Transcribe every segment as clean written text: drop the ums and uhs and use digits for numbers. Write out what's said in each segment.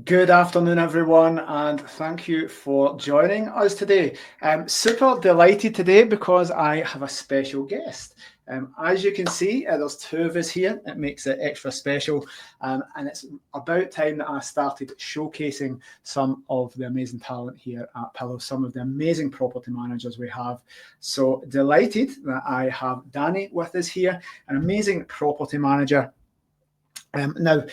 Good afternoon, everyone, and thank you for joining us today. I'm super delighted today because I have a special guest. As you can see, there's two of us here. It makes it extra special, and it's about time that I started showcasing some of the amazing talent here at Pillow, some of the amazing property managers we have. So delighted that I have Dani with us here, an amazing property manager. Now,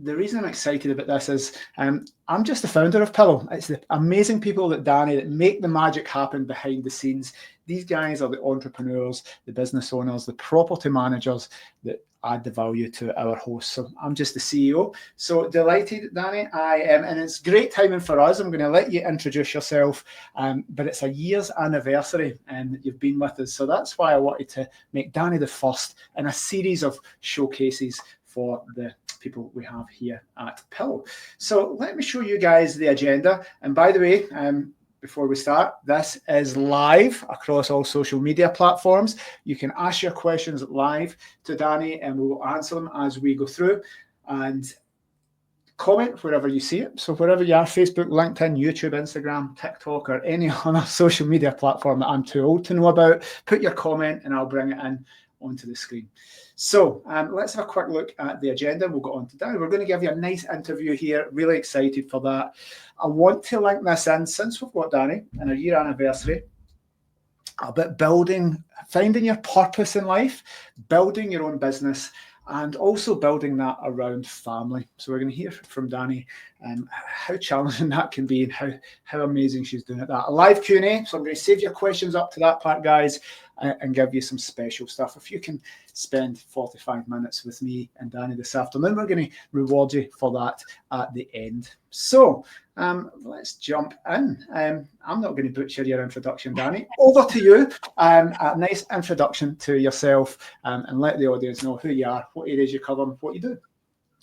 the reason I'm excited about this is I'm just the founder of Pillow. It's the amazing people at Dani that make the magic happen behind the scenes. These guys are the entrepreneurs, the business owners, the property managers that add the value to our hosts. So I'm just the CEO. So delighted, Dani. And it's great timing for us. I'm going to let you introduce yourself, but it's a year's anniversary that you've been with us. So that's why I wanted to make Dani the first in a series of showcases for the people we have here at Pillow. So let me show you guys the agenda. And by the way, before we start, this is live across all social media platforms. You can ask your questions live to Dani and we will answer them as we go through. And comment wherever you see it. So wherever you are, Facebook, LinkedIn, YouTube, Instagram, TikTok, or any other social media platform that I'm too old to know about, put your comment and I'll bring it in onto the screen. So let's have a quick look at the agenda. We'll go on to Dani. We're going to give you a nice interview here. Really excited for that. I want to link this in, since we've got Dani and our year anniversary, about building, finding your purpose in life, building your own business, and also building that around family. So we're going to hear from Dani how challenging that can be and how amazing she's doing at that. A live Q&A, so I'm going to save your questions up to that part, guys, and give you some special stuff. If you can spend 45 minutes with me and Dani this afternoon, we're going to reward you for that at the end. So let's jump in. I'm not going to butcher your introduction, Dani. Over to you. A nice introduction to yourself and let the audience know who you are, what areas you cover, and what you do.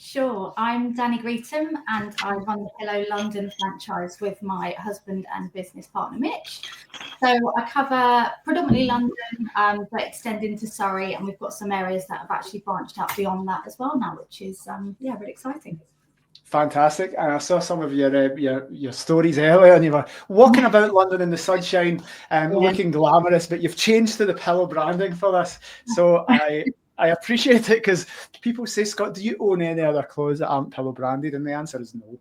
Sure. I'm Dani Greetham and I run the Pillow London franchise with my husband and business partner, Mitch. So I cover predominantly London, but extend into Surrey, and we've got some areas that have actually branched out beyond that as well now, which is, really exciting. Fantastic. And I saw some of your stories earlier, and you were walking about London in the sunshine, looking glamorous, but you've changed to the Pillow branding for this. So I appreciate it, because people say, Scott, do you own any other clothes that aren't Pillow branded? And the answer is no.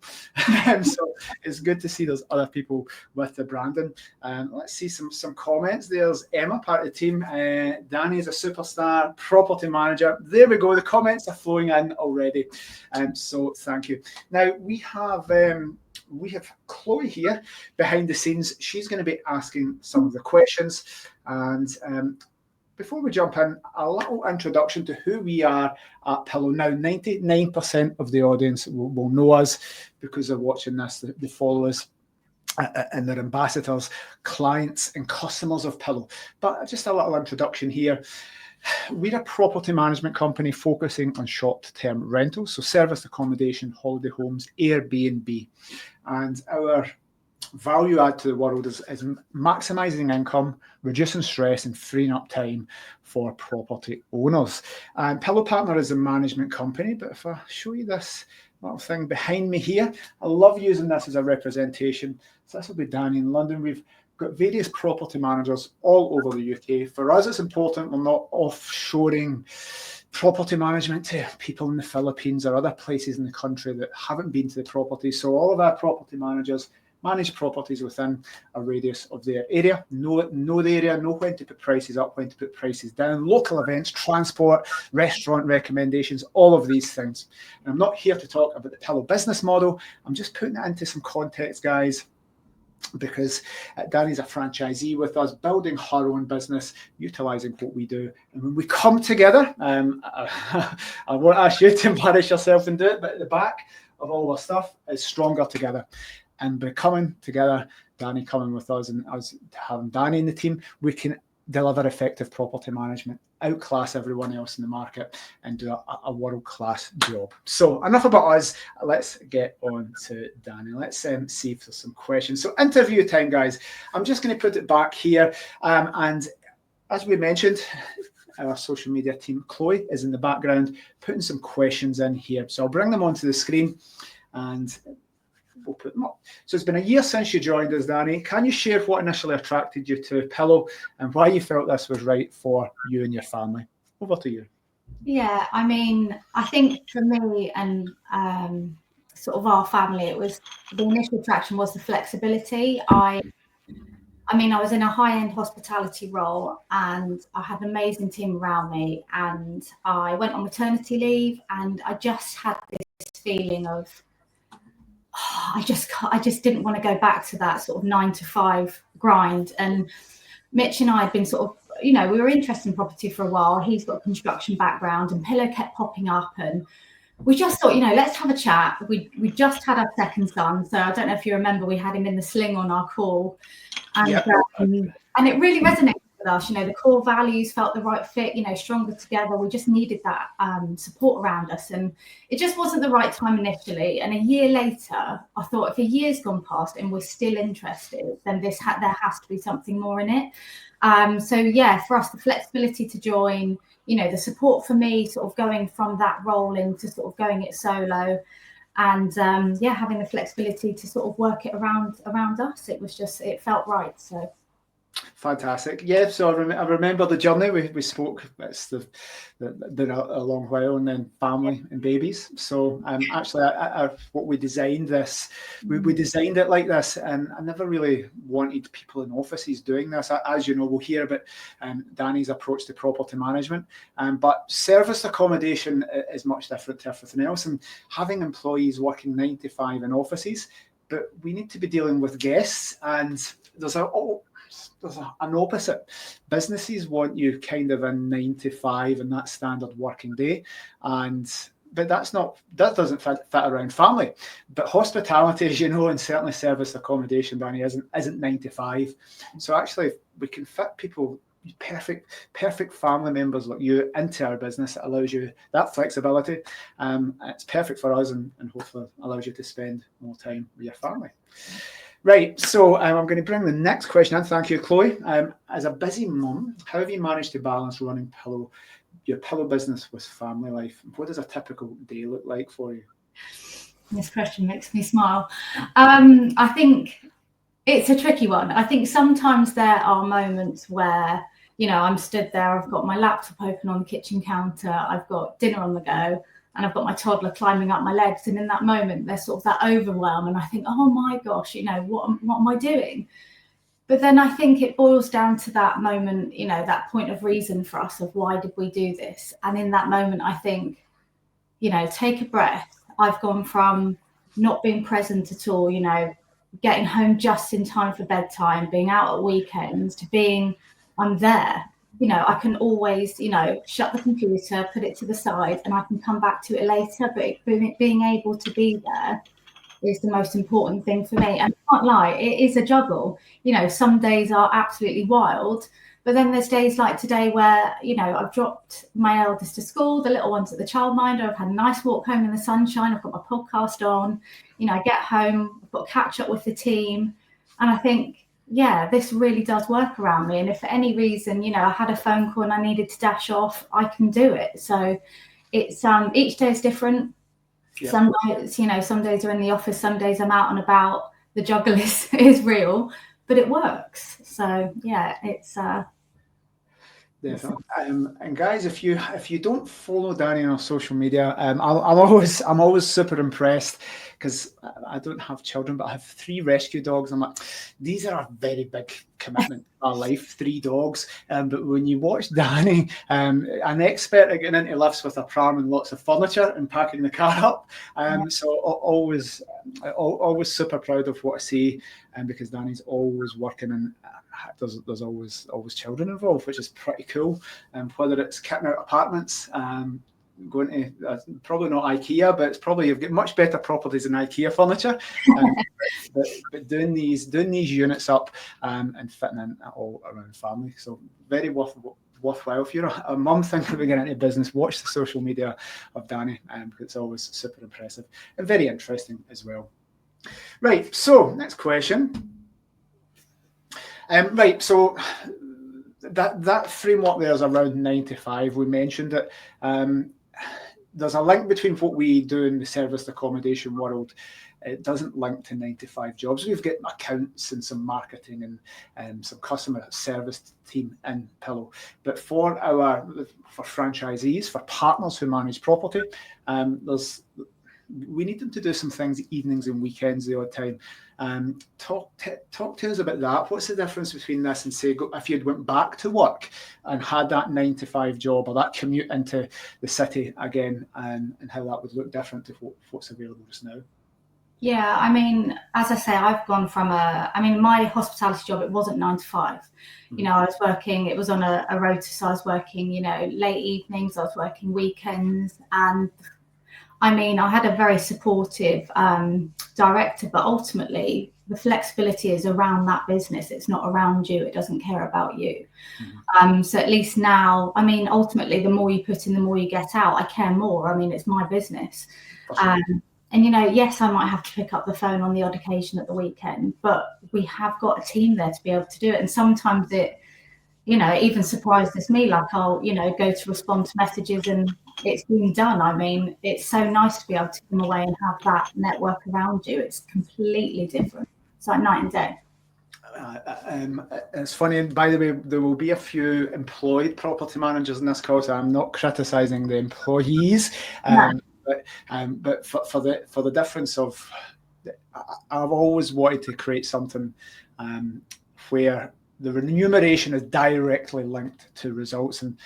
So it's good to see there's other people with the branding. Let's see some comments. There's Emma, part of the team. Dani is a superstar, property manager. There we go. The comments are flowing in already. So thank you. Now we have Chloe here behind the scenes. She's going to be asking some of the questions. And before we jump in, a little introduction to who we are at Pillow. Now, 99% of the audience will know us because they're watching this. They follow us and they're ambassadors, clients and customers of Pillow. But just a little introduction here. We're a property management company focusing on short-term rentals, so service accommodation, holiday homes, Airbnb. And our value add to the world is maximizing income, reducing stress, and freeing up time for property owners. And Pillow Partner is a management company, but if I show you this little thing behind me here, I love using this as a representation. So this will be Dani in London. We've got various property managers all over the UK. For us, it's important we're not offshoring property management to people in the Philippines or other places in the country that haven't been to the property. So all of our property managers manage properties within a radius of their area, know the area, know when to put prices up, when to put prices down, local events, transport, restaurant recommendations, all of these things. And I'm not here to talk about the Pillow business model. I'm just putting it into some context, guys, because Dani's a franchisee with us, building her own business, utilising what we do. And when we come together, I won't ask you to embarrass yourself and do it, but at the back of all our stuff is stronger together. And by coming together, Dani coming with us and us having Dani in the team, we can deliver effective property management, outclass everyone else in the market, and do a world-class job. So enough about us. Let's get on to Dani. Let's see if there's some questions. So interview time, guys. I'm just going to put it back here. And as we mentioned, our social media team, Chloe, is in the background putting some questions in here. So I'll bring them onto the screen. And we'll put them up. So it's been a year since you joined us, Dani. Can you share what initially attracted you to Pillow and why you felt this was right for you and your family? Over to you. Yeah, I mean, I think for me and sort of our family, it was the initial attraction was the flexibility. I mean, I was in a high-end hospitality role and I had an amazing team around me, and I went on maternity leave and I just had this feeling of, I just didn't want to go back to that sort of 9 to 5 grind. And Mitch and I had been sort of, we were interested in property for a while. He's got a construction background and Pillow kept popping up, and we just thought, let's have a chat. We just had our second son. So I don't know if you remember, we had him in the sling on our call. And, yep. And it really resonated with us. The core values felt the right fit, stronger together. We just needed that support around us. And it just wasn't the right time initially. And a year later, I thought if a year's gone past and we're still interested, then there has to be something more in it. So yeah, for us, the flexibility to join, the support for me sort of going from that role into sort of going it solo, and having the flexibility to sort of work it around us. It felt right. So fantastic. Yeah, so I remember the journey. We spoke. It's been a long while, and then family and babies. So actually, what we designed this, we designed it like this, and I never really wanted people in offices doing this. As you know, we'll hear about Dani's approach to property management, but service accommodation is much different to everything else. And having employees working 9 to 5 in offices, but we need to be dealing with guests, and there's an opposite. Businesses want you kind of in 9 to 5 and that standard working day, but that doesn't fit around family. But hospitality, as you know, and certainly service accommodation, Dani, isn't 9 to 5. So actually, we can fit people, perfect family members like you, into our business. It allows you that flexibility. It's perfect for us, and hopefully allows you to spend more time with your family. Right, so I'm going to bring the next question in. Thank you, Chloe. As a busy mum, how have you managed to balance running your Pillow business with family life? What does a typical day look like for you? This question makes me smile. I think it's a tricky one. I think sometimes there are moments where, I'm stood there, I've got my laptop open on the kitchen counter, I've got dinner on the go, and I've got my toddler climbing up my legs. And in that moment, there's sort of that overwhelm. And I think, oh my gosh, what am I doing? But then I think it boils down to that moment, that point of reason for us of why did we do this? And in that moment, I think, take a breath. I've gone from not being present at all, getting home just in time for bedtime, being out at weekends, to being, I'm there. I can always, shut the computer, put it to the side, and I can come back to it later. But being able to be there is the most important thing for me. And I can't lie, it is a juggle. Some days are absolutely wild, but then there's days like today where, I've dropped my eldest to school, the little one's at the childminder, I've had a nice walk home in the sunshine, I've got my podcast on, I get home, I've got to catch up with the team. And I think, yeah, this really does work around me. And if for any reason, I had a phone call and I needed to dash off, I can do it. So it's each day is different. Yeah. Some days, some days are in the office, some days I'm out and about. The juggle is real, but it works. So yeah, it's definitely. And guys, if you don't follow Dani on our social media, I'm always super impressed, because I don't have children, but I have 3 rescue dogs. I'm like, these are a very big commitment to our life, 3 dogs. But when you watch Dani, an expert at getting into lifts with a pram and lots of furniture and packing the car up. So always super proud of what I see, because Dani's always working, and there's always children involved, which is pretty cool. Whether it's kitting out apartments, going to probably not IKEA, but it's probably, you've got much better properties than IKEA furniture. But doing these units up and fitting in all around family. So very worthwhile. If you're a mum thinking of getting into business, watch the social media of Dani, because it's always super impressive and very interesting as well. Right, so next question. Right, so that framework there is around 9 to 5. We mentioned it. there's a link between what we do in the serviced accommodation world. It doesn't link to 9 to 5 jobs. We've got accounts and some marketing and some customer service team in Pillow. But for franchisees, for partners who manage property, we need them to do some things evenings and weekends the odd time. Talk to us about that. What's the difference between this and, say, if you'd went back to work and had that 9 to 5 job or that commute into the city again, and how that would look different to what's available just now? Yeah, I mean, as I say, I've gone from my hospitality job, it wasn't 9 to 5. You know, I was working, it was on a rota, so I was working, you know, late evenings, I was working weekends, and I mean, I had a very supportive director, but ultimately the flexibility is around that business. It's not around you. It doesn't care about you. So at least now, I mean, ultimately, the more you put in, the more you get out. I care more. I mean, it's my business. And, you know, yes, I might have to pick up the phone on the odd occasion at the weekend, but we have got a team there to be able to do it. And sometimes it, you know, even surprises me, like I'll, you know, go to respond to messages and it's been done. I mean, it's so nice to be able to come away and have that network around you. It's completely different. It's like night and day. It's funny, and by the way, there will be a few employed property managers in this call, so I'm not criticising the employees, but for the difference of, I've always wanted to create something where the remuneration is directly linked to results. And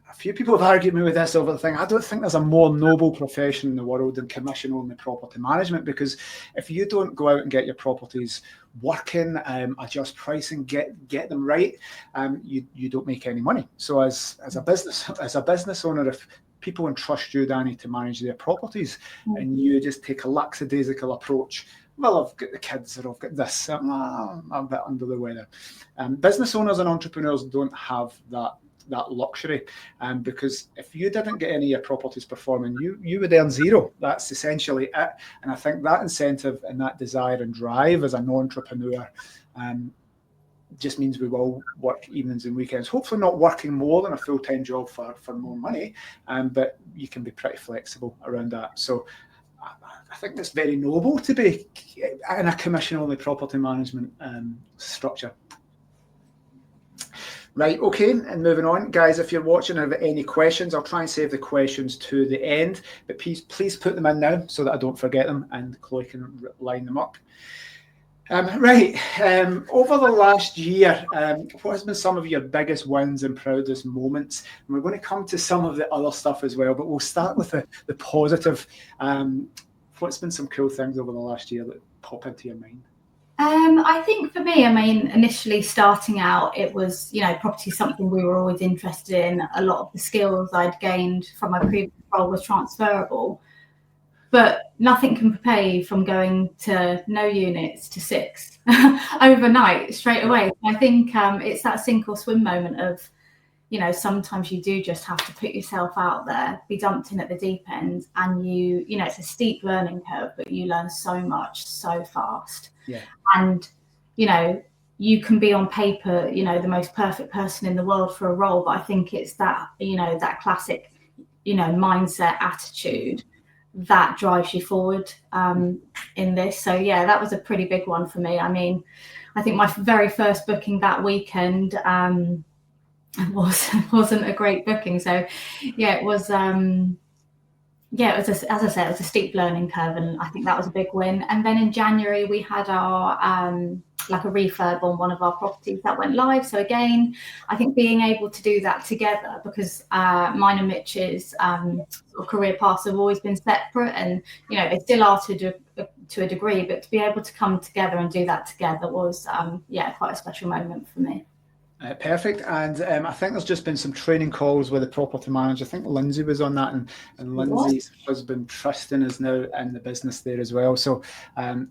a few people have argued me with this over the thing. I don't think there's a more noble profession in the world than commission-only property management, because if you don't go out and get your properties working, adjust pricing, get them right, you don't make any money. So as a business owner, if people entrust you, Dani, to manage their properties, and you just take a lackadaisical approach, well, I've got the kids, or I've got this, I'm a bit under the weather. Business owners and entrepreneurs don't have that luxury, because if you didn't get any of your properties performing, you would earn zero. That's essentially it. And I think that incentive and that desire and drive as an entrepreneur just means we will work evenings and weekends, hopefully not working more than a full-time job for more money, but you can be pretty flexible around that. So I think it's very noble to be in a commission-only property management structure. Right, okay, and moving on. Guys, if you're watching and have any questions, I'll try and save the questions to the end, but please put them in now so that I don't forget them and Chloe can line them up. Right, over the last year, what has been some of your biggest wins and proudest moments? And we're going to come to some of the other stuff as well, but we'll start with the positive. What's been some cool things over the last year that pop into your mind? I think for me, I mean, initially starting out, it was, you know, property is something we were always interested in. A lot of the skills I'd gained from my previous role was transferable, but nothing can prepare you from going to no units to 6 overnight straight away. I think it's that sink or swim moment of, you know, sometimes you do just have to put yourself out there, be dumped in at the deep end, and you know, it's a steep learning curve, but you learn so much so fast. Yeah. And, you know, you can be on paper, you know, the most perfect person in the world for a role, but I think it's that, you know, that classic, you know, mindset, attitude that drives you forward in this. So yeah, that was a pretty big one for me. I mean, I think my very first booking that weekend wasn't a great booking. So yeah, it was as I said, it was a steep learning curve, and I think that was a big win. And then in January we had our like a refurb on one of our properties that went live. So again, I think being able to do that together, because mine and Mitch's career paths have always been separate, and you know, they still are to a degree, but to be able to come together and do that together was quite a special moment for me. Perfect. And I think there's just been some training calls with the property manager. I think Lindsay was on that, and Lindsay's husband Tristan is now in the business there as well. So I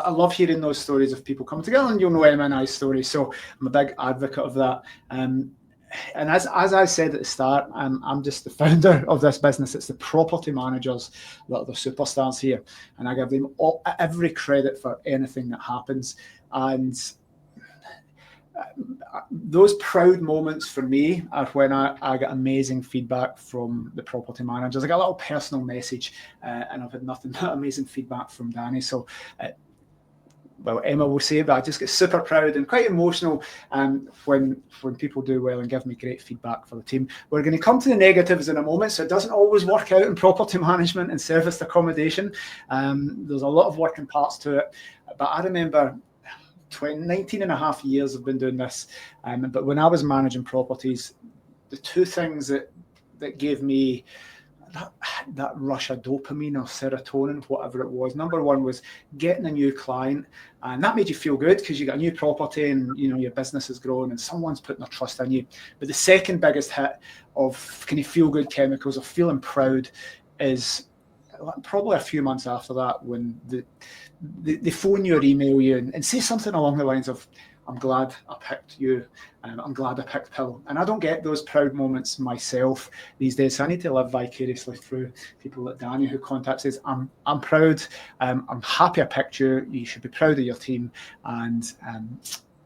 love hearing those stories of people coming together, and you'll know M&I's story. So I'm a big advocate of that. And as I said at the start, I'm just the founder of this business. It's the property managers that are the superstars here, and I give them every credit for anything that happens. And those proud moments for me are when I get amazing feedback from the property managers. I got a little personal message, and I've had nothing but amazing feedback from Dani. So, well, Emma will say, but I just get super proud and quite emotional when people do well and give me great feedback for the team. We're going to come to the negatives in a moment, so it doesn't always work out in property management and serviced accommodation. There's a lot of working parts to it, but I remember 19 and a half years I've been doing this, but when I was managing properties, the two things that gave me that rush of dopamine or serotonin, whatever it was. Number one was getting a new client, and that made you feel good because you got a new property and your business is growing and someone's putting their trust in you. But the second biggest hit of kind of feel good chemicals of feeling proud is probably a few months after that, when they phone you or email you and say something along the lines of, I'm glad I picked you, I'm glad I picked Pillow. And I don't get those proud moments myself these days, so I need to live vicariously through people like Dani, who contacts us. I'm proud, I'm happy I picked you, you should be proud of your team, and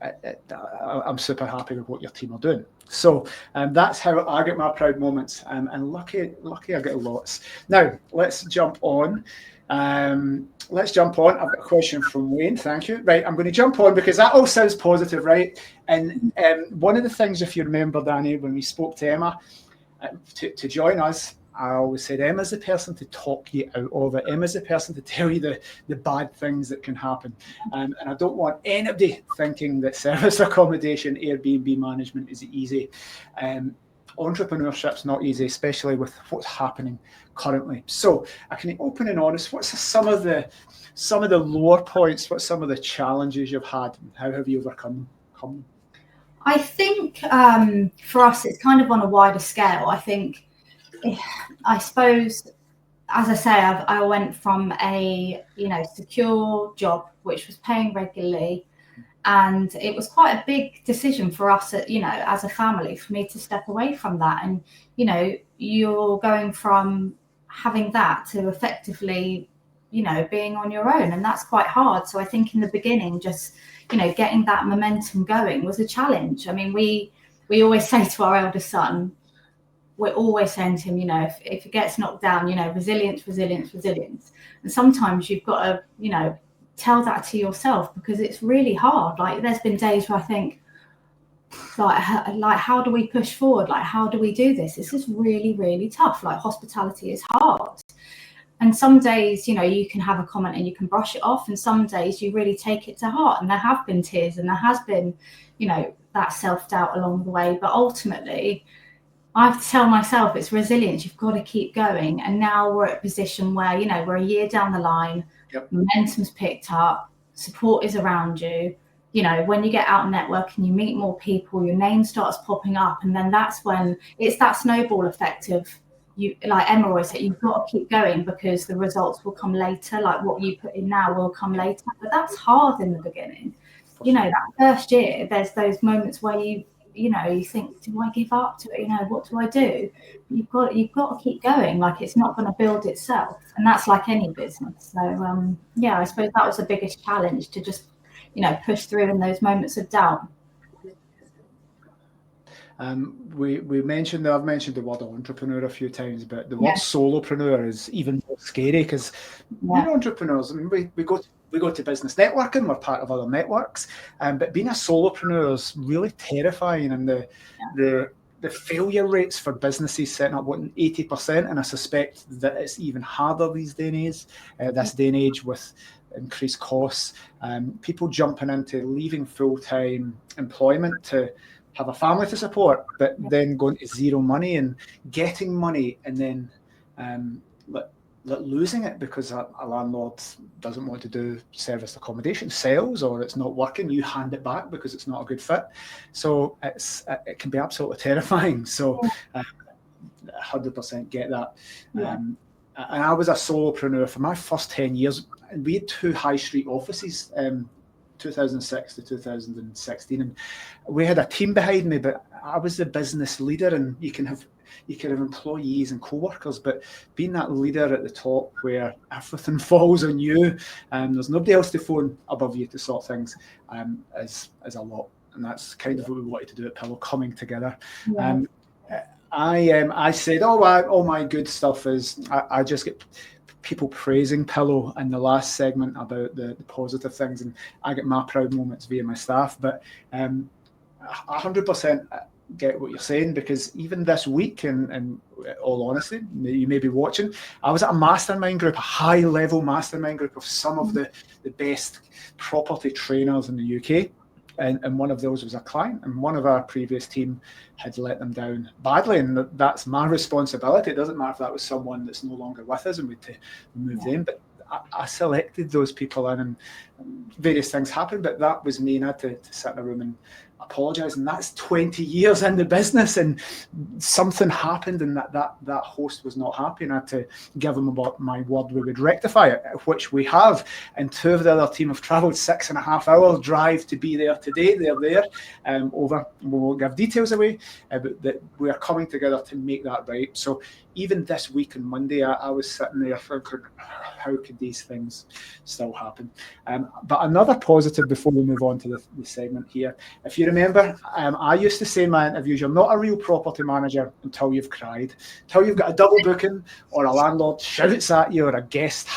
I'm super happy with what your team are doing. So that's how I get my proud moments, and lucky I get lots. Now let's jump on. I've got a question from Wayne. Thank you. Right, I'm going to jump on because that all sounds positive, right? And one of the things, if you remember, Dani, when we spoke to Emma to join us, I always said Emma's the person to talk you out of it. Emma's the person to tell you the bad things that can happen. And I don't want anybody thinking that service accommodation, Airbnb management is easy. Entrepreneurship's not easy, especially with what's happening currently. So I can open and honest, what's some of the lower points, what's some of the challenges you've had, and how have you overcome them? I think for us, it's kind of on a wider scale. I suppose, as I say, I went from a secure job which was paying regularly, and it was quite a big decision for us, as a family, for me to step away from that. And you're going from having that to effectively, being on your own, and that's quite hard. So I think in the beginning, just getting that momentum going was a challenge. I mean, we always say to our eldest son, we're always saying to him, if it gets knocked down, resilience. And sometimes you've got to, tell that to yourself, because it's really hard. Like, there's been days where I think, like how do we push forward? Like, how do we do this? This is really, really tough. Like, hospitality is hard. And some days, you can have a comment and you can brush it off. And some days you really take it to heart. And there have been tears and there has been, that self-doubt along the way. But ultimately, I have to tell myself it's resilience. You've got to keep going. And now we're at a position where, we're a year down the line, yep. Momentum's picked up, support is around you. When you get out and network and you meet more people, your name starts popping up. And then that's when it's that snowball effect of, like Emma always said, you've got to keep going, because the results will come later. Like, what you put in now will come later. But that's hard in the beginning. That first year, there's those moments where you think, do I give up? What do I do? You've got to keep going. Like, it's not going to build itself, and that's like any business. So I suppose that was the biggest challenge, to just push through in those moments of doubt. I've mentioned the word entrepreneur a few times, but the word solopreneur is even more scary, because we're entrepreneurs. I mean, we go to business networking, we're part of other networks, but being a solopreneur is really terrifying, and the failure rates for businesses setting up 80%, and I suspect that it's even harder this day and age with increased costs. People jumping into leaving full-time employment to have a family to support, but then going to zero money and getting money, and then losing it because a landlord doesn't want to do service accommodation sales, or it's not working. You hand it back because it's not a good fit. So it can be absolutely terrifying. So 100% get that. And I was a solopreneur for my first 10 years. We had 2 high street offices, 2006 to 2016, and we had a team behind me, but I was the business leader. And you can have employees and co-workers, but being that leader at the top where everything falls on you and there's nobody else to phone above you to sort things, is a lot. and that's kind of what we wanted to do at Pillow, coming together. Yeah. I said, all my good stuff is I just get people praising Pillow in the last segment about the positive things, and I get my proud moments via my staff. But 100% get what you're saying, because even this week, in all honesty, you may be watching, I was at a mastermind group, a high-level mastermind group of some of the best property trainers in the UK. And one of those was a client, and one of our previous team had let them down badly, and that's my responsibility. It doesn't matter if that was someone that's no longer with us and we had to move them, but I selected those people in, and various things happened, but that was me, and I had to sit in a room and apologise. And that's 20 years in the business, and something happened, and that host was not happy, and I had to give him about my word we would rectify it, which we have. And two of the other team have travelled 6.5 hours drive to be there today. They're there over, we won't give details away, but that we are coming together to make that right. So even this week on Monday, I was sitting there thinking, how could these things still happen? But another positive before we move on to the segment here, if you remember, I used to say in my interviews, you're not a real property manager until you've cried, until you've got a double booking, or a landlord shouts at you, or a guest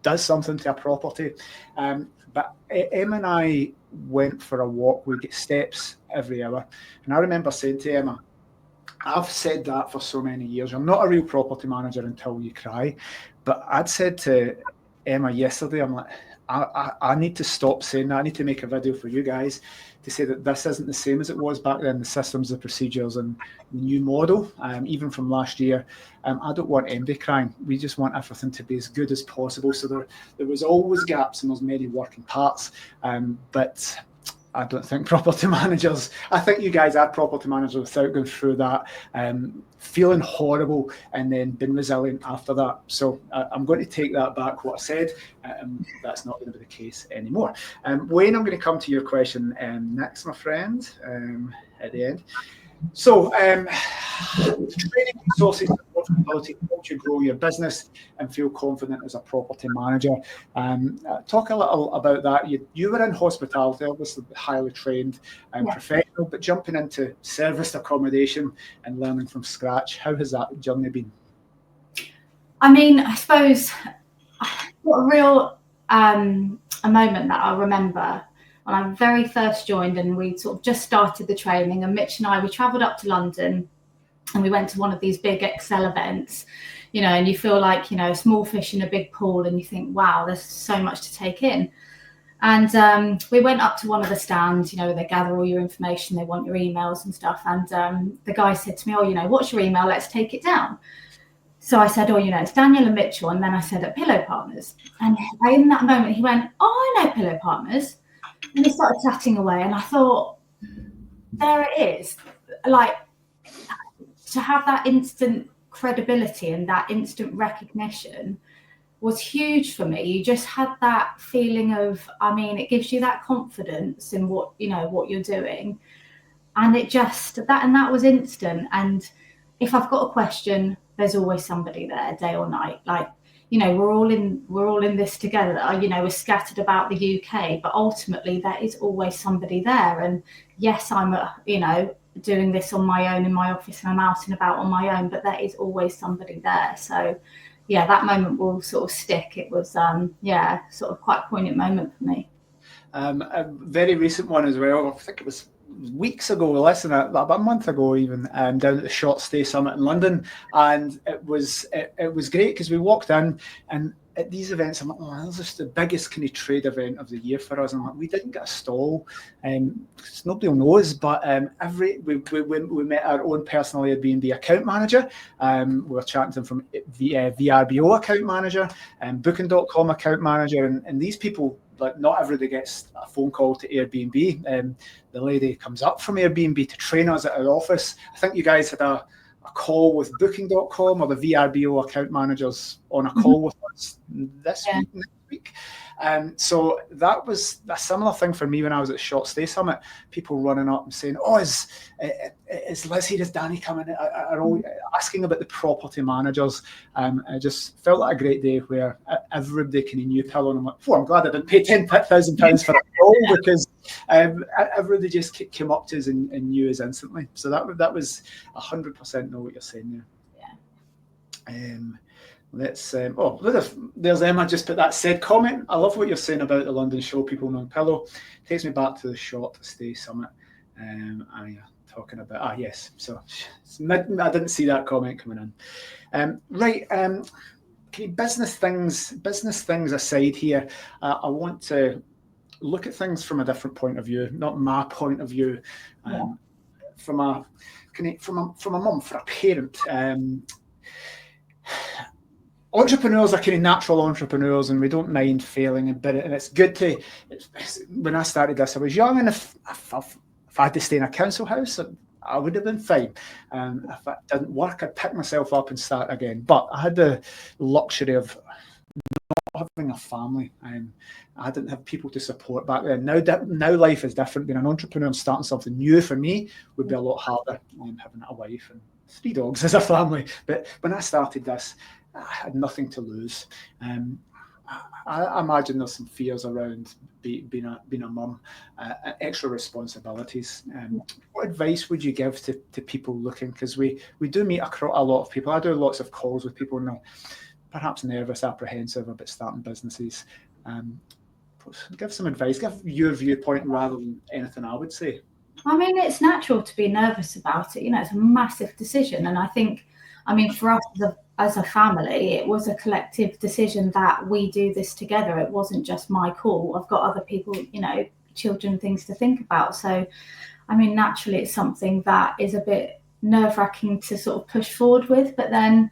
does something to a property. But Emma and I went for a walk. We get steps every hour. And I remember saying to Emma, I've said that for so many years, you're not a real property manager until you cry. But I'd said to Emma yesterday, I'm like, I need to stop saying that. I need to make a video for you guys to say that this isn't the same as it was back then, the systems, the procedures, and the new model, even from last year. I don't want anybody crying. We just want everything to be as good as possible. So there was always gaps, and there's many working parts. But I don't think property managers, I think you guys are property managers without going through that, feeling horrible and then being resilient after that. So I'm going to take that back, what I said. That's not going to be the case anymore. Wayne, I'm going to come to your question next, my friend, at the end. So, training resources and ability to help you grow your business and feel confident as a property manager. Talk a little about that. You were in hospitality, obviously highly trained and professional, but jumping into serviced accommodation and learning from scratch, how has that journey been? I mean, I suppose what a real a moment that I remember when I very first joined, and we sort of just started the training, and Mitch and I, we travelled up to London, and we went to one of these big Excel events, and you feel like, small fish in a big pool, and you think, wow, there's so much to take in. And we went up to one of the stands, they gather all your information, they want your emails and stuff. And the guy said to me, what's your email? Let's take it down. So I said, it's Daniel and Mitchell. And then I said, at Pillow Partners. And in that moment, he went, oh, I know Pillow Partners. And he started chatting away, and I thought, there it is. Like, to have that instant credibility and that instant recognition was huge for me. You just had that feeling of, it gives you that confidence in what you're doing. And it just, that was instant. And if I've got a question, there's always somebody there, day or night. Like, we're all in this together. We're scattered about the UK, but ultimately there is always somebody there. And yes, I'm doing this on my own in my office, and I'm out and about on my own, but there is always somebody there. So yeah, that moment will sort of stick. It was sort of quite a poignant moment for me. A very recent one as well. I think it was weeks ago, less than about a month ago even, down at the Short Stay Summit in London, and it was great because we walked in, and at these events I'm like, this is the biggest kind of trade event of the year for us. And I'm like, we didn't get a stall, because nobody knows, but we met our own personal Airbnb account manager. We were chatting to them from VRBO account manager and Booking.com account manager, and these people, like, not everybody gets a phone call to Airbnb. The lady comes up from Airbnb to train us at our office. I think you guys had a call with Booking.com, or the VRBO account managers on a call with us this week, next week. So that was a similar thing for me when I was at Short Stay Summit. People running up and saying, is Liz here, is Dani coming? Are all asking about the property managers. I just felt like a great day where everybody kind of knew Pillow, and I'm like, I'm glad I didn't pay £10,000 for a all because everybody just came up to us and knew us instantly. So that was 100% know what you're saying there. Yeah. Let's there's Emma just put that said comment. I love what you're saying about the London show, people knowing pillow. Takes me back to the short stay summit. And you're talking about yes. So I didn't see that comment coming in. Right. Business things aside here, I want to look at things from a different point of view, not my point of view. From a mum, for a parent. Entrepreneurs are kind of natural entrepreneurs, and we don't mind failing a bit. And it's good to. When I started this, I was young, and if I had to stay in a council house, I would have been fine. If it didn't work, I'd pick myself up and start again. But I had the luxury of not having a family. I didn't have people to support back then. Now life is different. Being an entrepreneur and starting something new for me would be a lot harder. Having a wife and 3 dogs as a family. But when I started this, I had nothing to lose. I imagine there's some fears around being a mum, extra responsibilities. What advice would you give to people looking? Because we do meet a lot of people. I do lots of calls with people now, perhaps nervous, apprehensive about starting businesses. Give some advice. Give your viewpoint rather than anything I would say. I mean, it's natural to be nervous about it. It's a massive decision, and I think, for us as a family, it was a collective decision that we do this together. It wasn't just my call. I've got other people, children, things to think about. So, naturally, it's something that is a bit nerve-wracking to sort of push forward with. But then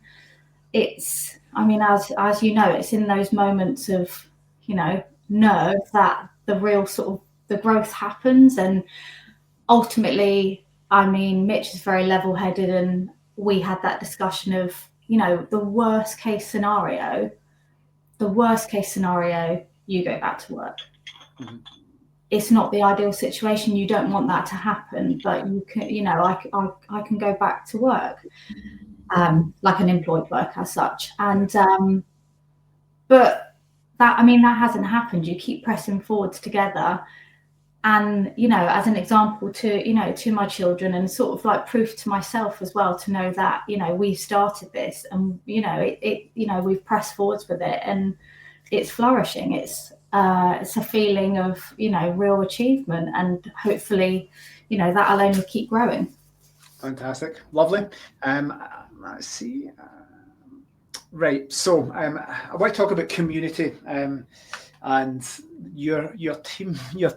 it's, as you know, it's in those moments of, nerve that the real sort of the growth happens. And ultimately, Mitch is very level-headed, and we had that discussion of, the worst case scenario, you go back to work. Mm-hmm. It's not the ideal situation. You don't want that to happen, but you can, I can go back to work, like an employed worker as such. And, but that hasn't happened. You keep pressing forwards together. And, as an example to my children, and sort of like proof to myself as well, to know that, we started this, and, we've pressed forwards with it, and it's flourishing. It's a feeling of, real achievement, and hopefully, that'll only keep growing. Fantastic. Lovely. Let's see. Right. So I want to talk about community. And your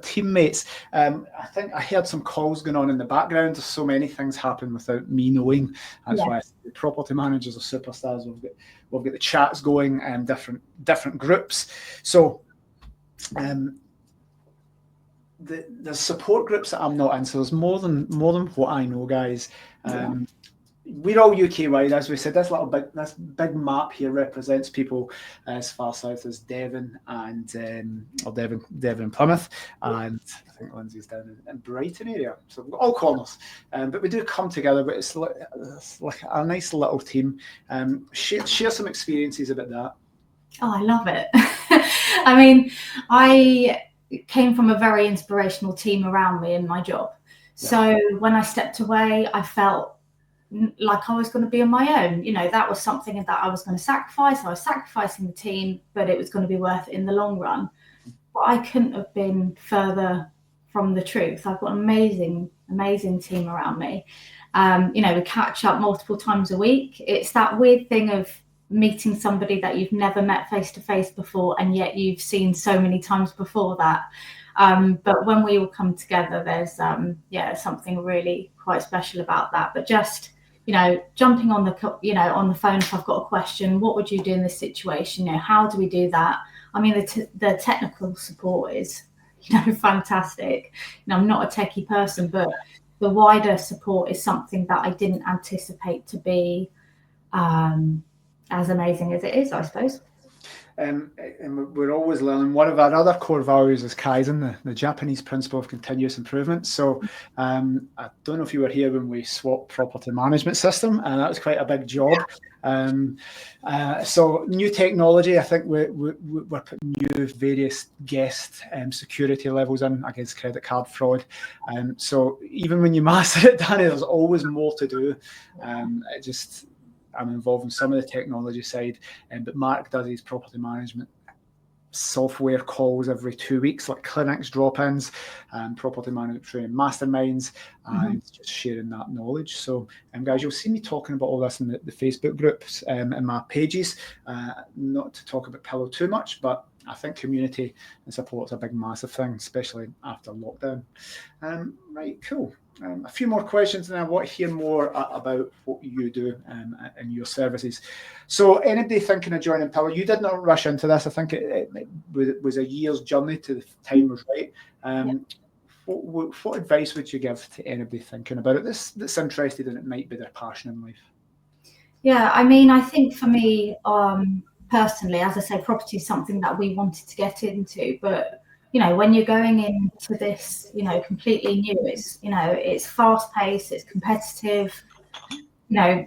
teammates. I think I heard some calls going on in the background. There's so many things happen without me knowing. That's why the property managers are superstars. We've got the chats going and different groups. So the support groups that I'm not in. So there's more than what I know, guys. We're all UK wide, as we said. This big map here represents people as far south as Devon and Devon and Plymouth, and I think Lindsay's down in Brighton area. So all corners, but we do come together. But it's like a nice little team. Share some experiences about that. Oh, I love it. I came from a very inspirational team around me in my job. So when I stepped away, I felt like I was going to be on my own. That was something that I was going to sacrifice. I was sacrificing the team, but it was going to be worth it in the long run. But I couldn't have been further from the truth. I've got an amazing team around me. We catch up multiple times a week. It's that weird thing of meeting somebody that you've never met face to face before, and yet you've seen so many times before that. But when we all come together, there's something really quite special about that. But just jumping on the phone if I've got a question, what would you do in this situation? How do we do that? The technical support is fantastic. I'm not a techie person, but the wider support is something that I didn't anticipate to be as amazing as it is, I suppose. and we're always learning. One of our other core values is Kaizen, the Japanese principle of continuous improvement. So I don't know if you were here when we swapped property management system, and that was quite a big job. So new technology, I think we're putting new various guest security levels in against credit card fraud. So even when you master it, Dani, there's always more to do. I'm involved in some of the technology side, but Mark does his property management software calls every 2 weeks, like clinics, drop-ins, property management training masterminds, and just sharing that knowledge. So, guys, you'll see me talking about all this in the Facebook groups and my pages. Not to talk about Pillow too much, but I think community and support is a big, massive thing, especially after lockdown. Right, cool. A few more questions, and I want to hear more about what you do and your services. So, anybody thinking of joining Pillar, you did not rush into this. I think it was a year's journey to the time was right. What advice would you give to anybody thinking about it that's interested and it might be their passion in life? Yeah, I mean, I think for me, personally, as I say, property is something that we wanted to get into, but when you're going into this, completely new, it's fast paced, it's competitive,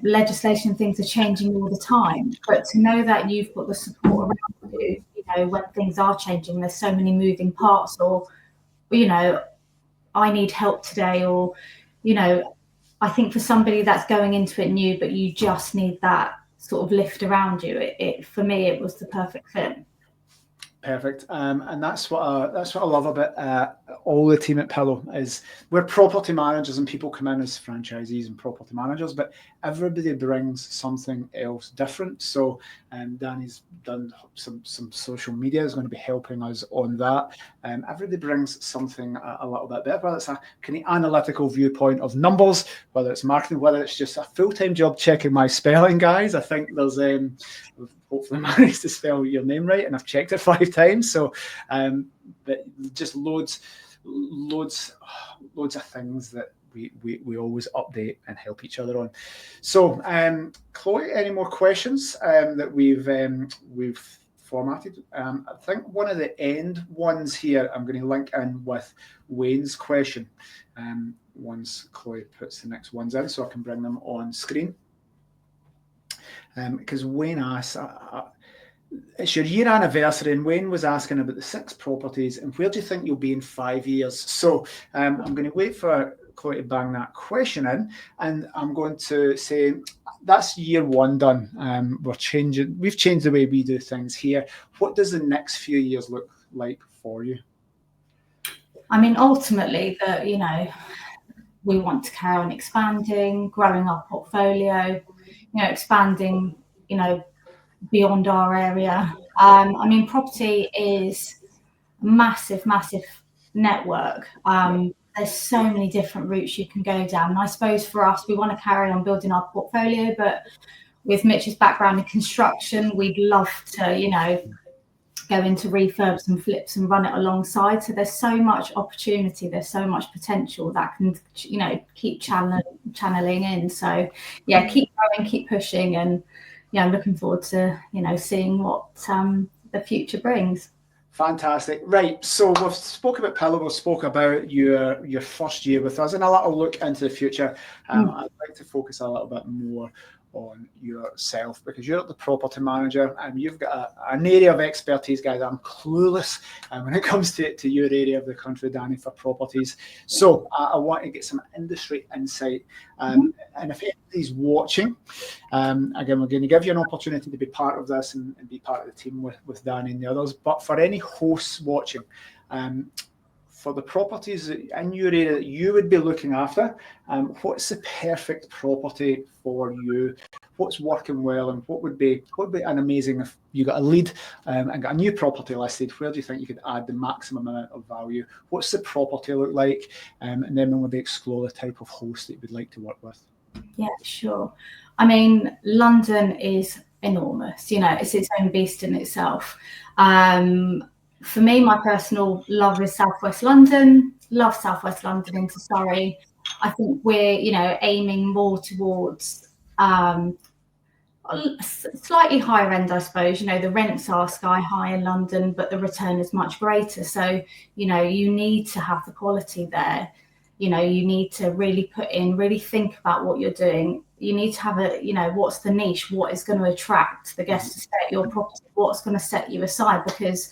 legislation, things are changing all the time. But to know that you've got the support around you, when things are changing, there's so many moving parts, or, I need help today, or, I think for somebody that's going into it new, but you just need that sort of lift around you, for me, it was the perfect fit. Perfect, and that's what I love about all the team at Pillow is we're property managers and people come in as franchisees and property managers, but everybody brings something else different. So Dani's done some social media, is going to be helping us on that. Everybody brings something a little bit better, whether it's a kind of analytical viewpoint of numbers, whether it's marketing, whether it's just a full-time job checking my spelling, guys. I think there's hopefully managed to spell your name right, and I've checked it 5 times. So, but just loads of things that we always update and help each other on. So, Chloe, any more questions that we've formatted? I think one of the end ones here, I'm going to link in with Wayne's question. Once Chloe puts the next ones in, so I can bring them on screen. Because Wayne asks, it's your year anniversary, and Wayne was asking about the 6 properties, and where do you think you'll be in 5 years? So I'm going to wait for Chloe to bang that question in, and I'm going to say that's year 1 done. We've changed the way we do things here. What does the next few years look like for you? I mean, ultimately, we want to carry on expanding, growing our portfolio, expanding, beyond our area. I mean, property is a massive network. There's so many different routes you can go down. And I suppose for us, we want to carry on building our portfolio, but with Mitch's background in construction, we'd love to, go into refurbs and flips and run it alongside. So there's so much opportunity, there's so much potential that can, keep channeling in. So yeah, keep going, keep pushing, and I'm looking forward to, seeing what the future brings. Fantastic. Right. So we've spoke about Pillow, we've spoke about your first year with us, and a little look into the future. I'd like to focus a little bit more on yourself, because you're the property manager and you've got an area of expertise, guys. I'm clueless when it comes to your area of the country, Dani, for properties. So I want to get some industry insight. And if anybody's watching, again, we're going to give you an opportunity to be part of this and be part of the team with Dani and the others. But for any hosts watching, for the properties in your area that you would be looking after, what's the perfect property for you? What's working well, and what would be an amazing, if you got a lead and got a new property listed, where do you think you could add the maximum amount of value? What's the property look like? And then we'll maybe explore the type of host that you would like to work with. Yeah, sure. I mean, London is enormous. It's its own beast in itself. For me, my personal love is Southwest London. Love Southwest London into Surrey. I think we're, aiming more towards Slightly higher end, I suppose. The rents are sky high in London, but the return is much greater. So, you need to have the quality there. You need to really put in, really think about what you're doing. You need to have what's the niche? What is going to attract the guests to stay at your property? What's going to set you aside? Because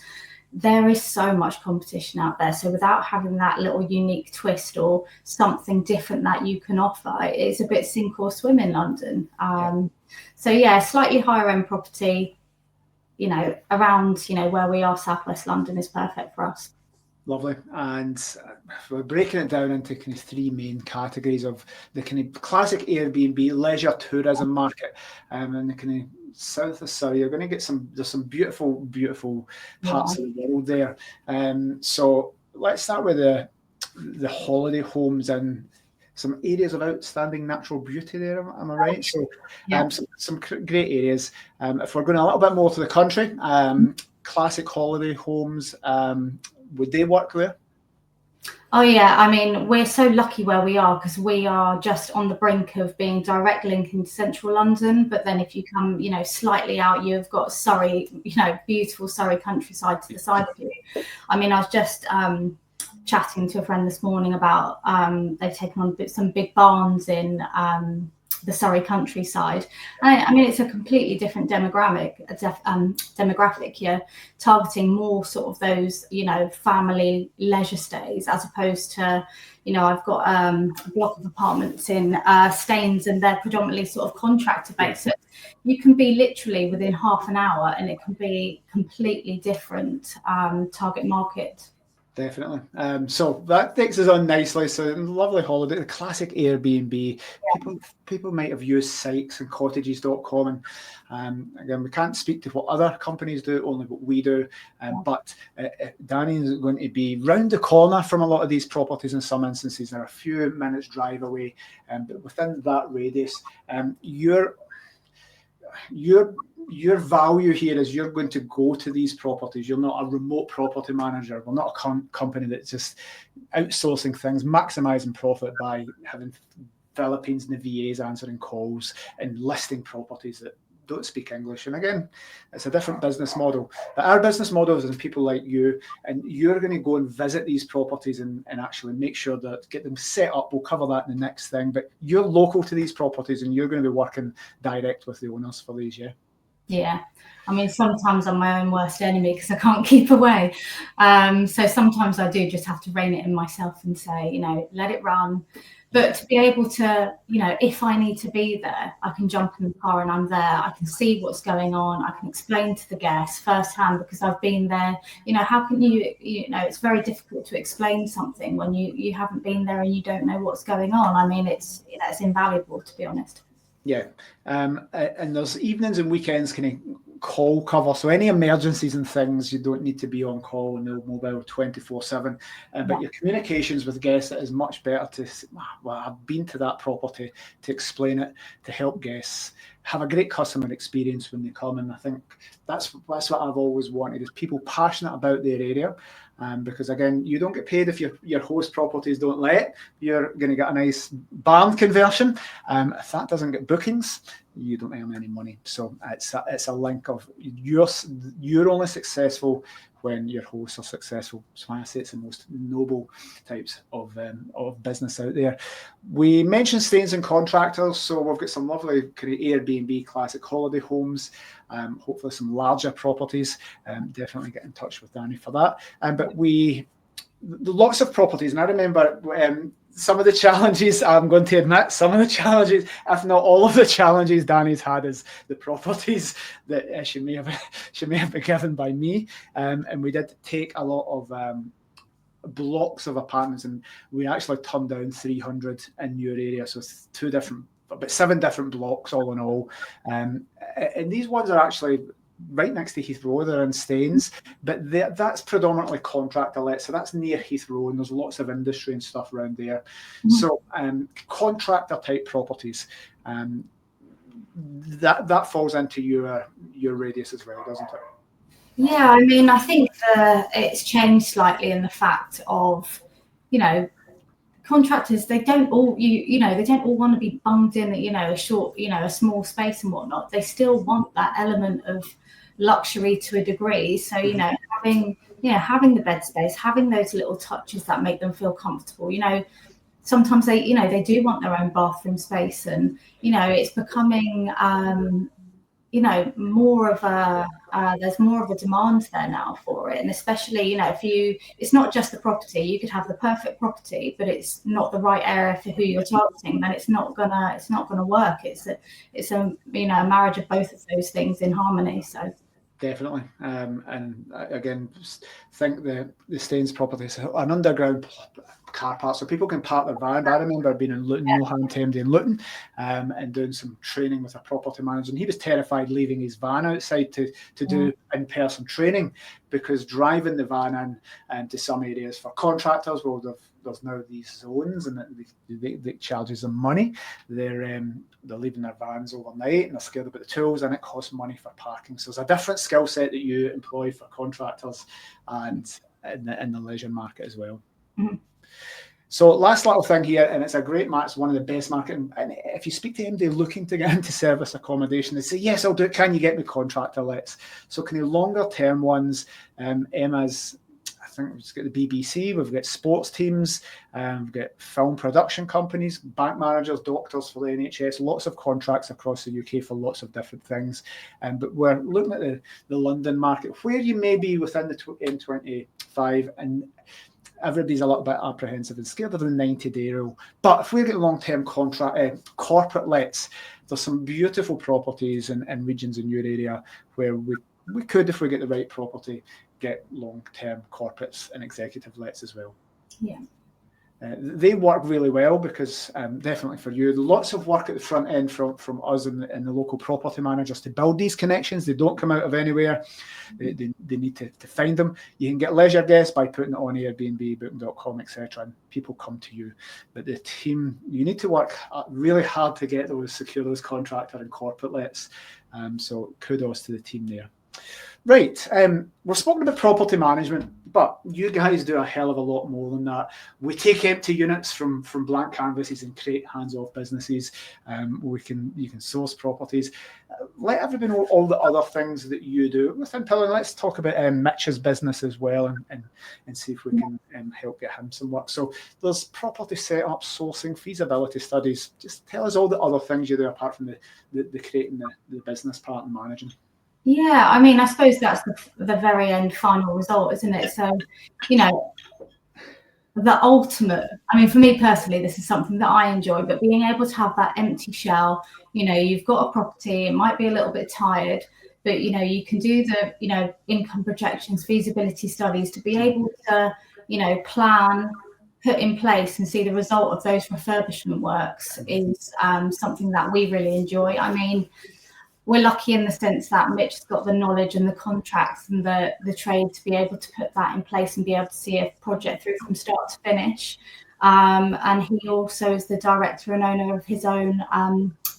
there is so much competition out there. So without having that little unique twist or something different that you can offer, it's a bit sink or swim in London. So yeah, slightly higher end property, around, where we are, Southwest London is perfect for us. Lovely. And we're breaking it down into kind of three main categories of the kind of classic Airbnb leisure tourism market, and the kind of south of Surrey. You're going to get there's some beautiful parts of the world there. So let's start with the holiday homes and some areas of outstanding natural beauty there. Am I right? So some great areas. If we're going a little bit more to the country, classic holiday homes, would they work there? Oh yeah, I mean, we're so lucky where we are because we are just on the brink of being direct link into central London. But then if you come, slightly out, you've got Surrey, beautiful Surrey countryside to the side of you. I mean, I was just chatting to a friend this morning about they've taken on some big barns in the Surrey countryside. I mean, it's a completely different demographic. You're targeting more sort of those, family leisure stays as opposed to, I've got a block of apartments in Staines and they're predominantly sort of contractor based. So you can be literally within half an hour and it can be completely different target market. Definitely. So that takes us on nicely. So lovely holiday, the classic Airbnb. People might have used sites and cottages.com. And again, we can't speak to what other companies do, only what we do. But Dani is going to be round the corner from a lot of these properties in some instances. They're a few minutes drive away. But within that radius, your value here is you're going to go to these properties. You're not a remote property manager. We're not a company that's just outsourcing things, maximizing profit by having Philippines and the VAs answering calls and listing properties that don't speak English. And again, it's a different business model. But our business model is people like you, and you're going to go and visit these properties and actually make sure that get them set up. We'll cover that in the next thing. But you're local to these properties and you're going to be working direct with the owners for these, yeah? Yeah. I mean, sometimes I'm my own worst enemy because I can't keep away. So sometimes I do just have to rein it in myself and say, let it run. But to be able to, if I need to be there, I can jump in the car and I'm there. I can see what's going on. I can explain to the guests firsthand because I've been there. How can it's very difficult to explain something when you haven't been there and you don't know what's going on. I mean, it's invaluable, to be honest. Yeah, and there's evenings and weekends kind of call cover. So any emergencies and things, you don't need to be on call and no mobile 24/7. But your communications with guests is much better to, well, I've been to that property, to explain it, to help guests have a great customer experience when they come. And I think that's what I've always wanted, is people passionate about their area. Because again, you don't get paid if your host properties don't let. You're going to get a nice barn conversion. If that doesn't get bookings, you don't earn any money. So it's a link of you're only successful when your hosts are successful. So I say it's the most noble types of business out there. We mentioned stains and contractors, so we've got some lovely kind of Airbnb classic holiday homes. Hopefully some larger properties. Definitely get in touch with Dani for that. But lots of properties, and I remember some of the challenges, I'm going to admit, some of the challenges, if not all of the challenges Dani's had, is the properties that she may have been given by me. And we did take a lot of blocks of apartments, and we actually turned down 300 in your area. So it's about 7 different blocks all in all. And these ones are actually right next to Heathrow. They're in Staines, but that's predominantly contractor let. So that's near Heathrow, and there's lots of industry and stuff around there. Mm-hmm. So contractor type properties, that falls into your radius as well, doesn't it? Yeah, I mean, I think it's changed slightly in the fact of, contractors, they don't all they don't all want to be bunged in a short, a small space and whatnot. They still want that element of luxury to a degree. So having the bed space, having those little touches that make them feel comfortable. Sometimes they do want their own bathroom space, and it's becoming more of a there's more of a demand there now for it. And especially it's not just the property. You could have the perfect property, but it's not the right area for who you're targeting, then it's not gonna work. It's a marriage of both of those things in harmony. So definitely. And again, think the Staines property is an underground car park, so people can park their van. I remember being in Luton, no harm to MD in Luton, and doing some training with a property manager, and he was terrified leaving his van outside to do in-person training, because driving the van in to some areas for contractors, well, there's now these zones, and they charges them money. They're leaving their vans overnight, and they're scared about the tools, and it costs money for parking. So there's a different skill set that you employ for contractors and in the leisure market as well. Mm-hmm. So last little thing here, and it's a great match, one of the best market. And if you speak to MD looking to get into service accommodation, they say, yes, I'll do it. Can you get me contractor lets? So can you longer term ones? Emma's, I think we've got the BBC, we've got sports teams, we've got film production companies, bank managers, doctors for the NHS, lots of contracts across the UK for lots of different things. But we're looking at the London market, where you may be within the M25, and everybody's a little bit apprehensive and scared of the 90-day rule. But if we get long-term corporate lets, there's some beautiful properties in regions in your area where we could, if we get the right property, get long-term corporates and executive lets as well. Yeah. They work really well because definitely for you, lots of work at the front end from us and the local property managers to build these connections. They don't come out of anywhere. They need to find them. You can get leisure guests by putting it on Airbnb, booking.com, etc. and people come to you. But the team, you need to work really hard to secure those contractor and corporate lets. So kudos to the team there. Right, we've spoken about property management, but you guys do a hell of a lot more than that. We take empty units from blank canvases and create hands-off businesses. You can source properties. Let everybody know all the other things that you do within Pillar. Let's talk about Mitch's business as well, and see if we can help get him some work. So there's property setup, sourcing, feasibility studies. Just tell us all the other things you do apart from the creating the business part and managing. Yeah, I mean, I suppose that's the very end final result, isn't it? So, the ultimate, I mean, for me personally, this is something that I enjoy, but being able to have that empty shell, you've got a property, it might be a little bit tired, but, you can do the, income projections, feasibility studies to be able to, plan, put in place and see the result of those refurbishment works is something that we really enjoy. I mean, we're lucky in the sense that Mitch has got the knowledge and the contracts and the trade to be able to put that in place and be able to see a project through from start to finish. And he also is the director and owner of his own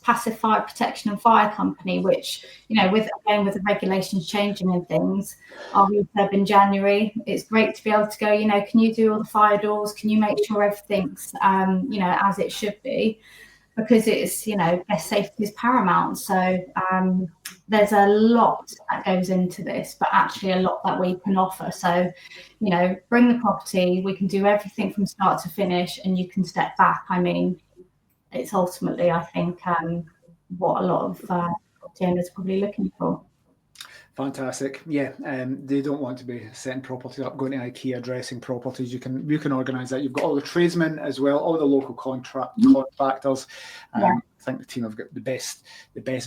passive fire protection and fire company, which, with the regulations changing and things, our refurb in January, it's great to be able to go, can you do all the fire doors? Can you make sure everything's, as it should be? Because it's, best safety is paramount. So there's a lot that goes into this, but actually a lot that we can offer. So, bring the property, we can do everything from start to finish, and you can step back. I mean, it's ultimately, I think, what a lot of property owners are probably looking for. Fantastic. Yeah, they don't want to be setting properties up, going to IKEA, dressing properties. You can organise that. You've got all the tradesmen as well, all the local contractors. I think the team have got the best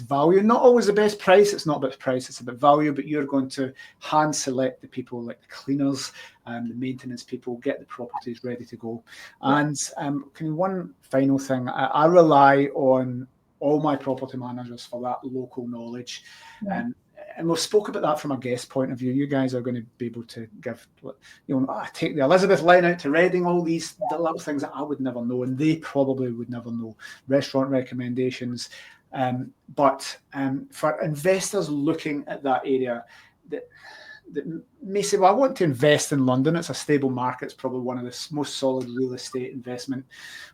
value. Not always the best price. It's not about price, it's about value, but you're going to hand select the people like the cleaners and the maintenance people, get the properties ready to go. And one final thing, I rely on all my property managers for that local knowledge. And we've spoke about that from a guest point of view. You guys are going to be able to give, take the Elizabeth line out to Reading, all these little things that I would never know, and they probably would never know. Restaurant recommendations. But for investors looking at that area, that may say, well, I want to invest in London. It's a stable market. It's probably one of the most solid real estate investment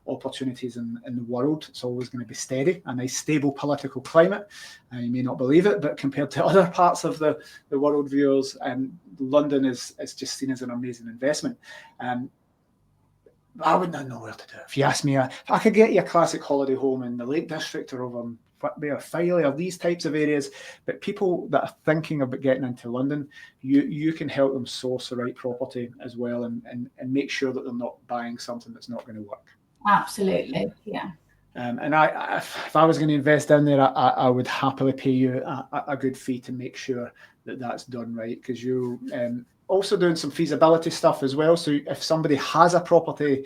opportunities in the world. It's always going to be steady, a nice stable political climate. You may not believe it, but compared to other parts of the world, viewers, London is just seen as an amazing investment. I wouldn't know where to do it. If you ask me, if I could get you a classic holiday home in the Lake District or over Whitby or Filey or these types of areas, but people that are thinking about getting into London, you can help them source the right property as well, and make sure that they're not buying something that's not going to work. Absolutely, yeah. And if I was going to invest down there, I would happily pay you a good fee to make sure that that's done right, because you also doing some feasibility stuff as well. So if somebody has a property,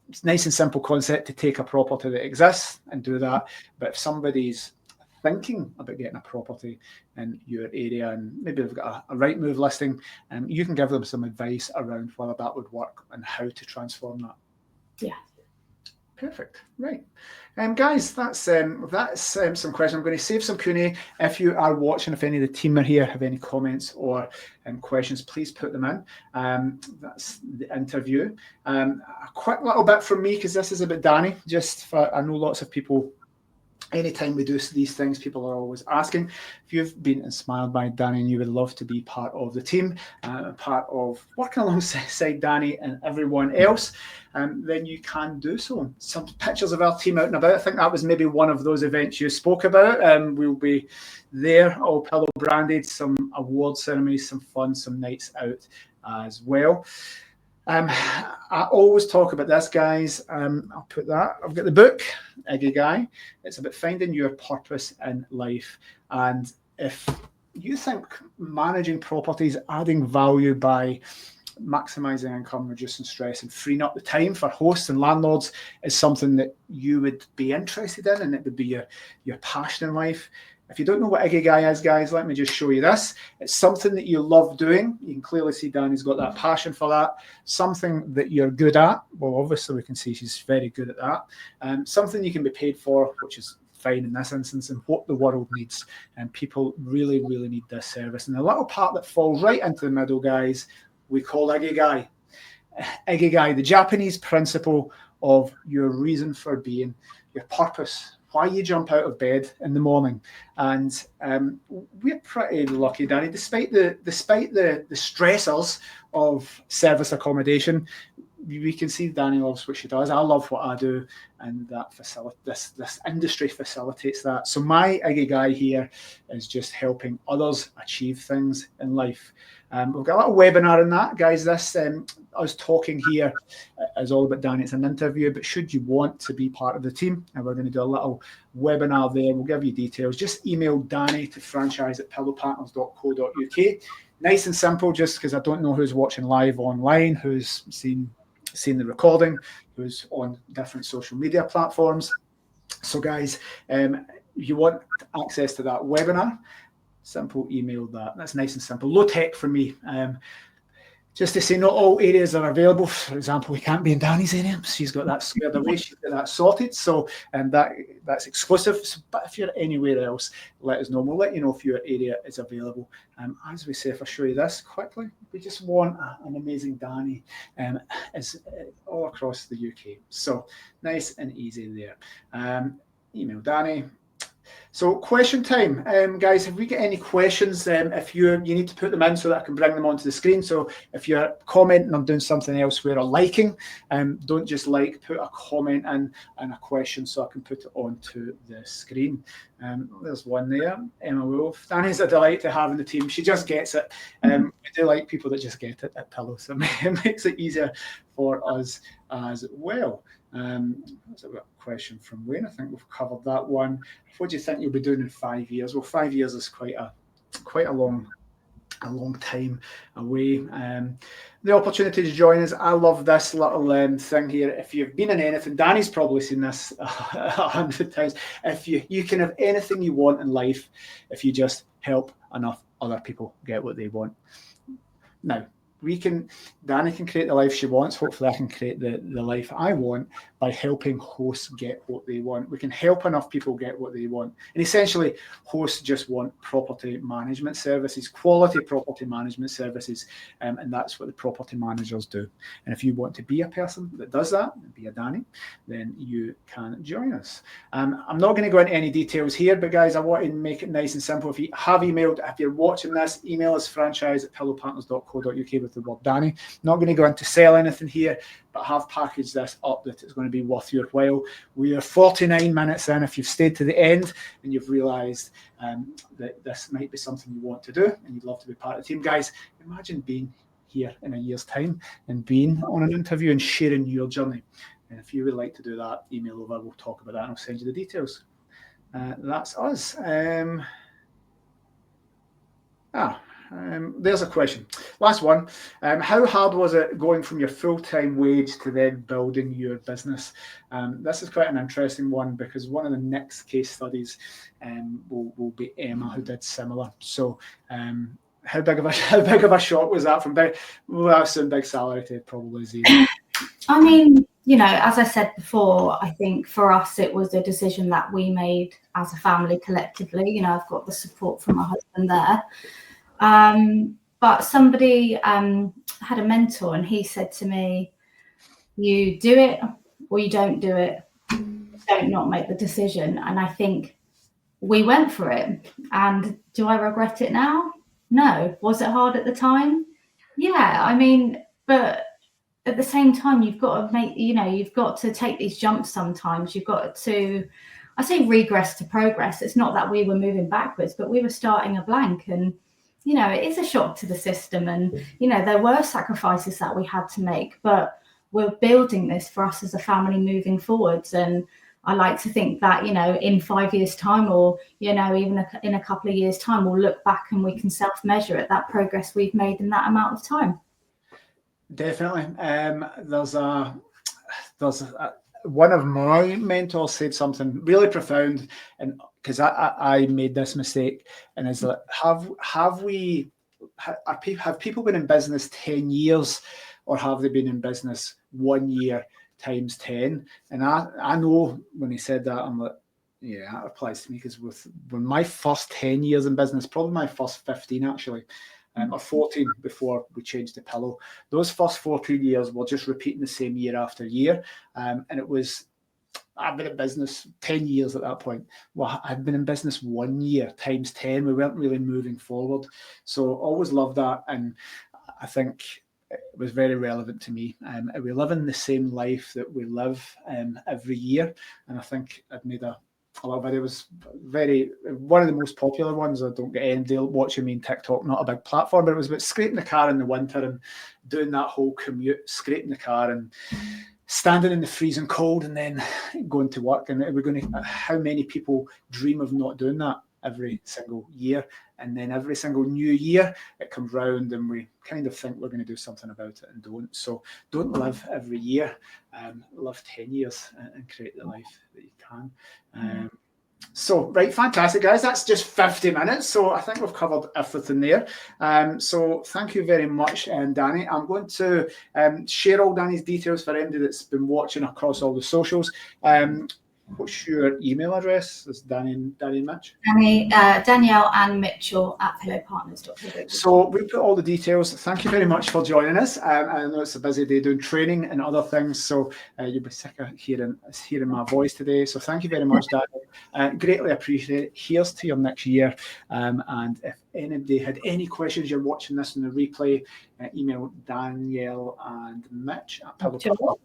it's nice and simple concept to take a property that exists and do that. But if somebody's thinking about getting a property in your area and maybe they've got a right move listing, you can give them some advice around whether that would work and how to transform that. Yeah. Perfect. Right. Guys, that's some questions. I'm going to save some Q&A. If you are watching, if any of the team are here, have any comments or questions, please put them in. That's the interview. A quick little bit from me, because this is about Dani. I know lots of people, anytime we do these things, people are always asking. If you've been inspired by Dani and you would love to be part of the team, part of working alongside Dani and everyone else, then you can do so. Some pictures of our team out and about. I think that was maybe one of those events you spoke about. We'll be there, all pillow branded, some award ceremonies, some fun, some nights out as well. I always talk about this, guys. I'll put that. I've got the book, Ikigai. It's about finding your purpose in life. And if you think managing properties, adding value by maximizing income, reducing stress, and freeing up the time for hosts and landlords is something that you would be interested in, and it would be your passion in life. If you don't know what Ikigai is, guys, let me just show you this. It's something that you love doing. You can clearly see Dani's got that passion for that. Something that you're good at. Well, obviously we can see she's very good at that. Something you can be paid for, which is fine in this instance, and what the world needs. And people really, really need this service. And the little part that falls right into the middle, guys, we call Ikigai. Ikigai, the Japanese principle of your reason for being, your purpose, why you jump out of bed in the morning. And we're pretty lucky, Dani, despite the stressors of service accommodation. We can see Dani loves what she does. I love what I do, and that this industry facilitates that. So my Ikigai here is just helping others achieve things in life. We've got a little webinar in that, guys. This us talking here is all about Dani. It's an interview, but should you want to be part of the team, and we're going to do a little webinar there. We'll give you details. Just email Dani to franchise@pillowpartners.co.uk. Nice and simple, just because I don't know who's watching live online, who's seen the recording, who's on different social media platforms. So guys, if you want access to that webinar, simple email that. That's nice and simple. Low tech for me. Just to say, not all areas are available. For example, we can't be in Dani's area. She's got that squared away. She's got that sorted. So that's exclusive. So, but if you're anywhere else, let us know. We'll let you know if your area is available. As we say, if I show you this quickly, we just want an amazing Dani is all across the UK. So nice and easy there. Email Dani. So question time, guys, have we got any questions? If you need to put them in so that I can bring them onto the screen. So if you're commenting on doing something elsewhere or liking, don't just like, put a comment in and a question so I can put it onto the screen. There's one there, Emma Wolf. Dani's a delight to have in the team. She just gets it. We do like people that just get it at Pillow, so it makes it easier for us as well. That's a question from Wayne. I think we've covered that one. What do you think you'll be doing in 5 years? Well, 5 years is quite a long time away. The opportunity to join us. I love this little thing here. If you've been in anything, Dani's probably seen this 100 times. If you can have anything you want in life, if you just help enough other people get what they want. Now, Dani can create the life she wants. Hopefully I can create the life I want by helping hosts get what they want. We can help enough people get what they want. And essentially, hosts just want property management services, quality property management services, and that's what the property managers do. And if you want to be a person that does that, be a Dani, then you can join us. I'm not going to go into any details here, but guys, I want to make it nice and simple. If you have emailed, if you're watching this, email us franchise@pillowpartners.co.uk with the word Dani. Not going to go into sell anything here, but have packaged this up that it's going to be worth your while. We are 49 minutes in. If you've stayed to the end and you've realised that this might be something you want to do and you'd love to be part of the team, guys, imagine being here in a year's time and being on an interview and sharing your journey. And if you would like to do that, email over, we'll talk about that and I'll send you the details. That's us. There's a question. Last one. How hard was it going from your full-time wage to then building your business? This is quite an interesting one because one of the next case studies will be Emma, who did similar. So how big of a shock was that from big? Well, that's a big salary to probably zero. I mean, you know, as I said before, I think for us it was a decision that we made as a family collectively. You know, I've got the support from my husband there. But somebody had a mentor and he said to me, you do it or you don't do it. Don't not make the decision. And I think we went for it. And do I regret it now? No. Was it hard at the time? Yeah. I mean, but at the same time, you've got to you've got to take these jumps sometimes. You've got to, I say regress to progress. It's not that we were moving backwards, but we were starting a blank. And, you know, it is a shock to the system. And, you know, there were sacrifices that we had to make, but we're building this for us as a family moving forwards. And I like to think that, you know, in 5 years' time or, you know, even in a couple of years' time, we'll look back and we can self-measure at that progress we've made in that amount of time. Definitely. There's one of my mentors said something really profound, and because I made this mistake, and is that have people been in business 10 years, or have they been in business 1 year times 10? And I know when he said that, I'm like, yeah, that applies to me, because when my first 10 years in business, probably my first 15 actually, or 14 before we changed the pillow. Those first 14 years were just repeating the same year after year. And it was, I've been in business 10 years at that point. Well, I've been in business 1 year times 10. We weren't really moving forward. So always loved that. And I think it was very relevant to me. We live in the same life that we live every year. And I think I've made a lot of videos, one of the most popular ones. I don't get any watching me on TikTok, not a big platform, but it was about scraping the car in the winter and doing that whole commute, scraping the car and standing in the freezing cold and then going to work. And we're going to, how many people dream of not doing that every single year? And then every single new year it comes round and we kind of think we're going to do something about it and don't. So don't live every year, live 10 years and create the life that you can. So, right, fantastic, guys. That's just 50 minutes. So I think we've covered everything there. So thank you very much, Dani. I'm going to share all Dani's details for anybody that's been watching across all the socials. What's your email address? It's Dani and Mitch. Danielle and Mitchell at pillowpartners.co.uk. So we put all the details. Thank you very much for joining us. I know it's a busy day doing training and other things, so you'll be sick of hearing my voice today. So thank you very much, Dani. Greatly appreciate it. Here's to your next year. And if anybody had any questions, you're watching this in the replay, email Danielle and Mitch at pillowpartners.co.uk.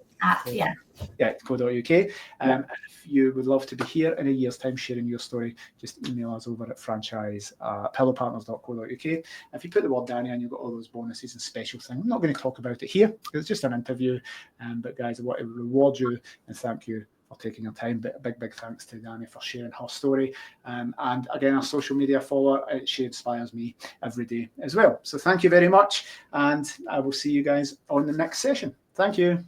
If you would love to be here in a year's time sharing your story, just email us over at franchise@pillowpartners.co.uk. If you put the word Dani in, you've got all those bonuses and special things. I'm not going to talk about it here, it's just an interview, but guys, I want to reward you and thank you for taking your time. But a big thanks to Dani for sharing her story, and again, our social media follower, she inspires me every day as well. So thank you very much, and I will see you guys on the next session. Thank you.